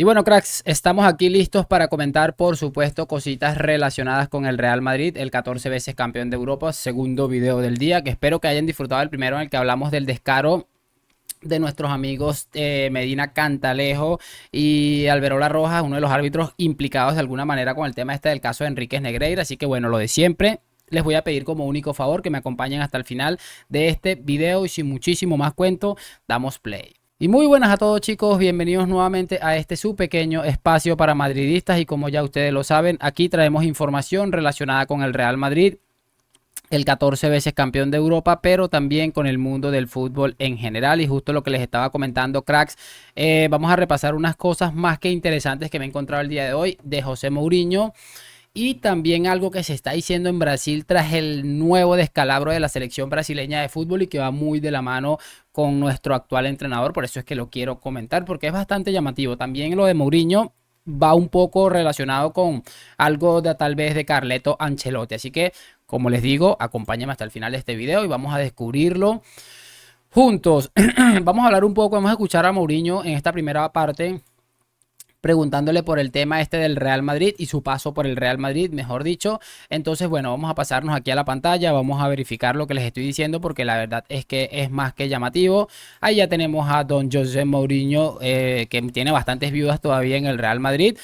Y bueno, cracks, estamos aquí listos para comentar, por supuesto, cositas relacionadas con el Real Madrid, el 14 veces campeón de Europa, segundo video del día, que espero que hayan disfrutado el primero en el que hablamos del descaro de nuestros amigos Medina Cantalejo y Alberola Rojas, uno de los árbitros implicados de alguna manera con el tema este del caso de Enríquez Negreira. Así que bueno, lo de siempre. Les voy a pedir como único favor que me acompañen hasta el final de este video y sin muchísimo más cuento, damos play. Y muy buenas a todos, chicos, bienvenidos nuevamente a este su pequeño espacio para madridistas y como ya ustedes lo saben, aquí traemos información relacionada con el Real Madrid, el 14 veces campeón de Europa, pero también con el mundo del fútbol en general. Y justo lo que les estaba comentando, cracks, vamos a repasar unas cosas más que interesantes que me he encontrado el día de hoy de José Mourinho. Y también algo que se está diciendo en Brasil tras el nuevo descalabro de la selección brasileña de fútbol y que va muy de la mano con nuestro actual entrenador. Por eso es que lo quiero comentar, porque es bastante llamativo. También lo de Mourinho va un poco relacionado con algo de tal vez de Carleto Ancelotti. Así que, como les digo, acompáñenme hasta el final de este video y vamos a descubrirlo juntos. Vamos a hablar un poco, vamos a escuchar a Mourinho en esta primera parte preguntándole por el tema este del Real Madrid y su paso por el Real Madrid, mejor dicho. Entonces, bueno, vamos a pasarnos aquí a la pantalla, vamos a verificar lo que les estoy diciendo porque la verdad es que es más que llamativo. Ahí ya tenemos a don José Mourinho, que tiene bastantes viudas todavía en el Real Madrid.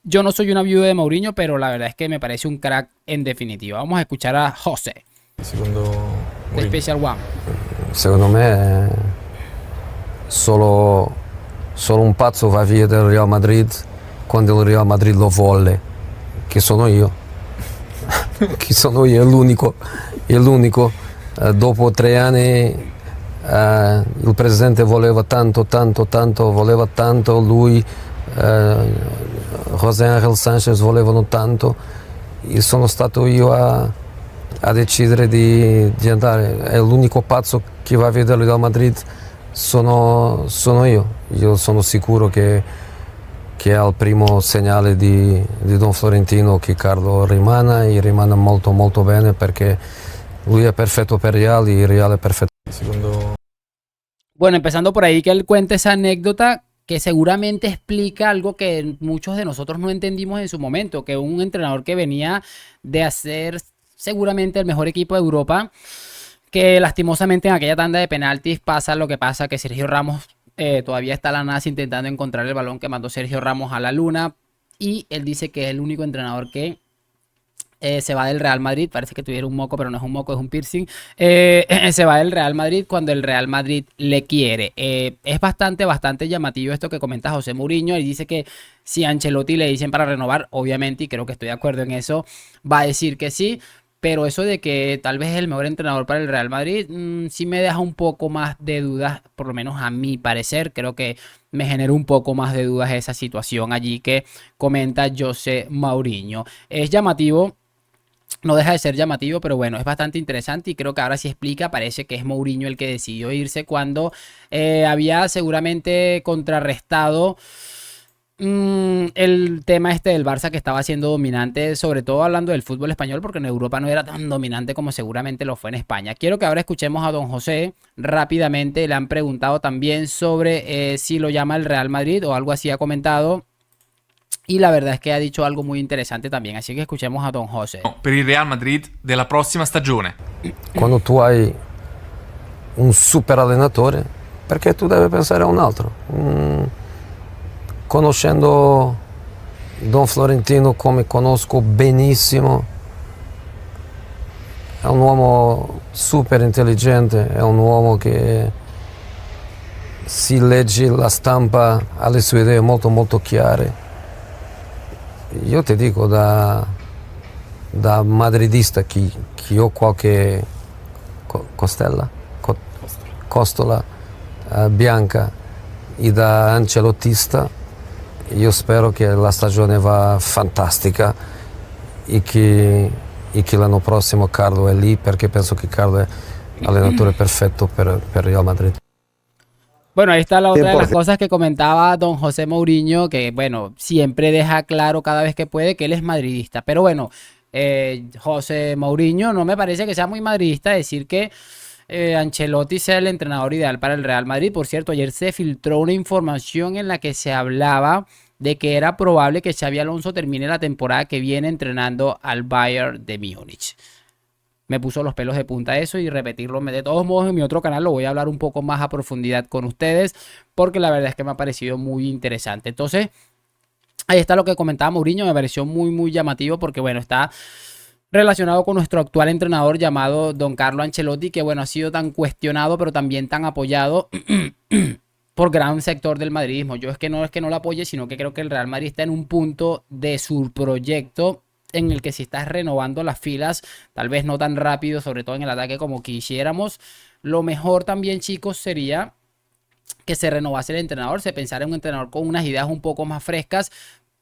Yo no soy una viuda de Mourinho, pero la verdad es que me parece un crack en definitiva. Vamos a escuchar a José. Secondo The Special One. Secondo me solo un pazzo va via del Real Madrid quando il Real Madrid lo volle, che sono io. Chi sono io? È l'unico. Dopo 3 anni il presidente voleva tanto, voleva tanto, lui, José Ángel Sánchez volevano tanto, e sono stato io a decidere di andare. È l'unico pazzo che va via del Real Madrid. Sono io sono sicuro che al primo segnale di Don Florentino che Carlo rimane molto bene perché lui è perfetto per Real y Real è perfetto. Bueno, empezando por ahí que él cuente esa anécdota que seguramente explica algo que muchos de nosotros no entendimos en su momento, que un entrenador que venía de hacer seguramente el mejor equipo de Europa, que lastimosamente en aquella tanda de penaltis pasa lo que pasa, que Sergio Ramos todavía está a la NASA intentando encontrar el balón que mandó Sergio Ramos a la luna, y él dice que es el único entrenador que se va del Real Madrid. Parece que tuviera un moco, pero no es un moco, es un piercing. Se va del Real Madrid cuando el Real Madrid le quiere. Es bastante llamativo esto que comenta José Mourinho. Él dice que si a Ancelotti le dicen para renovar, obviamente, y creo que estoy de acuerdo en eso, va a decir que sí. Pero eso de que tal vez es el mejor entrenador para el Real Madrid, sí me deja un poco más de dudas, por lo menos a mi parecer. Creo que me generó un poco más de dudas esa situación allí que comenta José Mourinho. Es llamativo, no deja de ser llamativo, pero bueno, es bastante interesante y creo que ahora sí explica. Parece que es Mourinho el que decidió irse cuando había seguramente contrarrestado el tema este del Barça, que estaba siendo dominante, sobre todo hablando del fútbol español, porque en Europa no era tan dominante como seguramente lo fue en España. Quiero que ahora escuchemos a don José rápidamente. Le han preguntado también sobre si lo llama el Real Madrid o algo así ha comentado. Y la verdad es que ha dicho algo muy interesante también, así que escuchemos a don José. Per il Real Madrid della prossima stagione. Quando tu hai un super allenatore, perché tu devi pensare a un altro. Conoscendo Don Florentino come conosco benissimo, è un uomo super intelligente, è un uomo che si legge la stampa, ha le sue idee molto chiare. Io ti dico da madridista che ho qualche costola bianca e da ancelottista. Io spero che la stagione va fantastica e che l'anno prossimo Carlo è lì, perché penso che Carlo è l'allenatore perfetto per Real Madrid. Bueno, ahí está la otra de las cosas que comentaba don José Mourinho, que bueno, siempre deja claro cada vez que puede que él es madridista. Pero bueno, José Mourinho no me parece que sea muy madridista decir que Ancelotti sea el entrenador ideal para el Real Madrid. Por cierto, ayer se filtró una información en la que se hablaba de que era probable que Xabi Alonso termine la temporada que viene entrenando al Bayern de Múnich. Me puso los pelos de punta eso y repetirlo. De todos modos, en mi otro canal lo voy a hablar un poco más a profundidad con ustedes, porque la verdad es que me ha parecido muy interesante. Entonces, ahí está lo que comentaba Mourinho, me pareció muy llamativo porque, bueno, está relacionado con nuestro actual entrenador llamado Don Carlo Ancelotti, que, bueno, ha sido tan cuestionado, pero también tan apoyado por gran sector del madridismo. Yo es que no lo apoye, sino que creo que el Real Madrid está en un punto de su proyecto en el que si estás renovando las filas, tal vez no tan rápido, sobre todo en el ataque como quisiéramos. Lo mejor también, chicos, sería que se renovase el entrenador, se pensara en un entrenador con unas ideas un poco más frescas.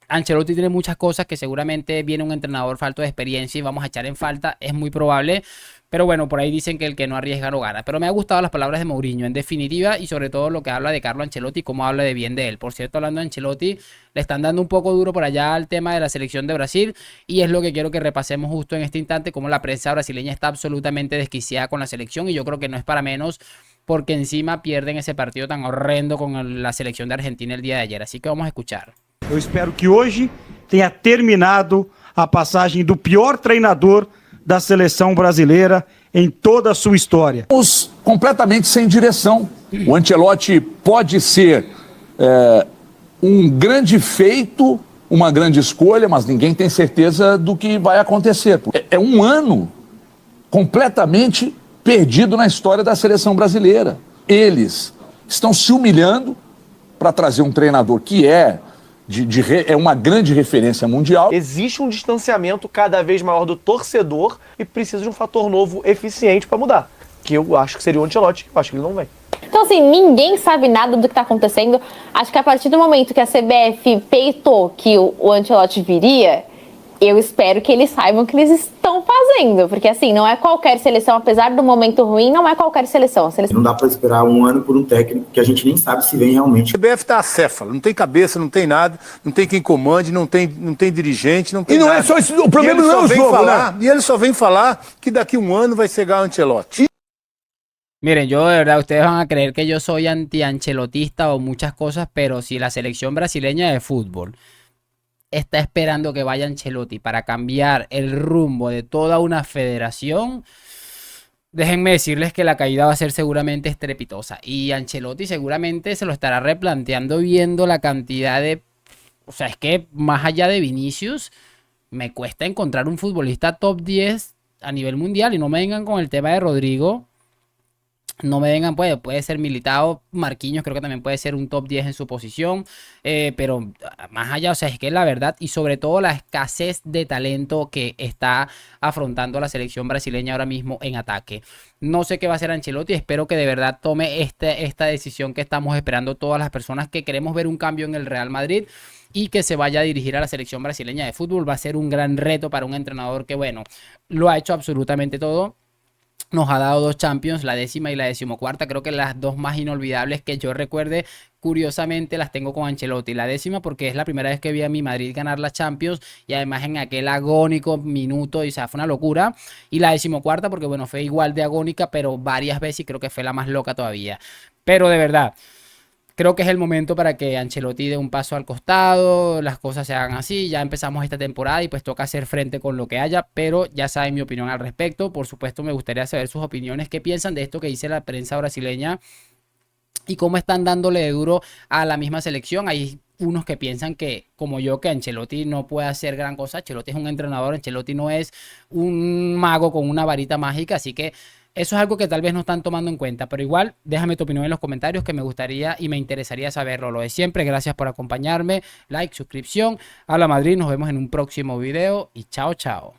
Ancelotti tiene muchas cosas que seguramente viene un entrenador falto de experiencia y vamos a echar en falta, es muy probable. Pero bueno, por ahí dicen que el que no arriesga no gana. Pero me ha gustado las palabras de Mourinho, en definitiva, y sobre todo lo que habla de Carlo Ancelotti y cómo habla de bien de él. Por cierto, hablando de Ancelotti, le están dando un poco duro por allá al tema de la selección de Brasil, y es lo que quiero que repasemos justo en este instante, cómo la prensa brasileña está absolutamente desquiciada con la selección, y yo creo que no es para menos, porque encima pierden ese partido tan horrendo con la selección de Argentina el día de ayer. Así que vamos a escuchar. Eu espero que hoje tenha terminado a passagem do pior treinador da seleção brasileira em toda a sua história. Estamos completamente sem direção. O Ancelotti pode ser um grande feito, uma grande escolha, mas ninguém tem certeza do que vai acontecer. É um ano completamente perdido na história da seleção brasileira. Eles estão se humilhando para trazer um treinador que é uma grande referência mundial. Existe um distanciamento cada vez maior do torcedor e precisa de um fator novo eficiente para mudar, que eu acho que seria o Ancelotti, eu acho que ele não vem. Então, assim, ninguém sabe nada do que está acontecendo. Acho que a partir do momento que a CBF peitou que o Ancelotti viria, eu espero que eles saibam o que eles estão fazendo. Porque, assim, não é qualquer seleção, apesar do momento ruim, não é qualquer seleção. Não dá para esperar um ano por um técnico que a gente nem sabe se vem realmente. A CBF tá acéfala, não tem cabeça, não tem nada, não tem quem comande, não tem dirigente, não tem E não nada. é só isso, o problema não é o jogo, né? E ele só vem falar que daqui um ano vai chegar o Ancelotti. Miren, yo de verdad, ustedes van a creer que yo soy anti-ancelotista o muchas cosas, pero si la selección brasileña de fútbol está esperando que vaya Ancelotti para cambiar el rumbo de toda una federación, déjenme decirles que la caída va a ser seguramente estrepitosa. Y Ancelotti seguramente se lo estará replanteando viendo la cantidad de... O sea, es que más allá de Vinicius, me cuesta encontrar un futbolista top 10 a nivel mundial. Y no me vengan con el tema de Rodrigo. No me vengan, puede ser Militao, Marquinhos creo que también puede ser un top 10 en su posición, pero más allá, o sea, es que la verdad, y sobre todo la escasez de talento que está afrontando la selección brasileña ahora mismo en ataque. No sé qué va a hacer Ancelotti, espero que de verdad tome esta decisión que estamos esperando todas las personas que queremos ver un cambio en el Real Madrid, y que se vaya a dirigir a la selección brasileña de fútbol. Va a ser un gran reto para un entrenador que, bueno, lo ha hecho absolutamente todo. Nos ha dado 2 Champions, la 10ª y la 14ª. Creo que las 2 más inolvidables que yo recuerde, curiosamente, las tengo con Ancelotti. La 10ª porque es la primera vez que vi a mi Madrid ganar la Champions, y además en aquel agónico minuto, y o sea, fue una locura. Y la 14ª porque, bueno, fue igual de agónica, pero varias veces, y creo que fue la más loca todavía. Pero de verdad, creo que es el momento para que Ancelotti dé un paso al costado, las cosas se hagan así. Ya empezamos esta temporada y pues toca hacer frente con lo que haya, pero ya saben mi opinión al respecto. Por supuesto, me gustaría saber sus opiniones, qué piensan de esto que dice la prensa brasileña y cómo están dándole de duro a la misma selección. Hay unos que piensan que, como yo, que Ancelotti no puede hacer gran cosa. Ancelotti es un entrenador, Ancelotti no es un mago con una varita mágica, así que eso es algo que tal vez no están tomando en cuenta, pero igual déjame tu opinión en los comentarios, que me gustaría y me interesaría saberlo. Lo de siempre, gracias por acompañarme, like, suscripción. A la Madrid, nos vemos en un próximo video y chao, chao.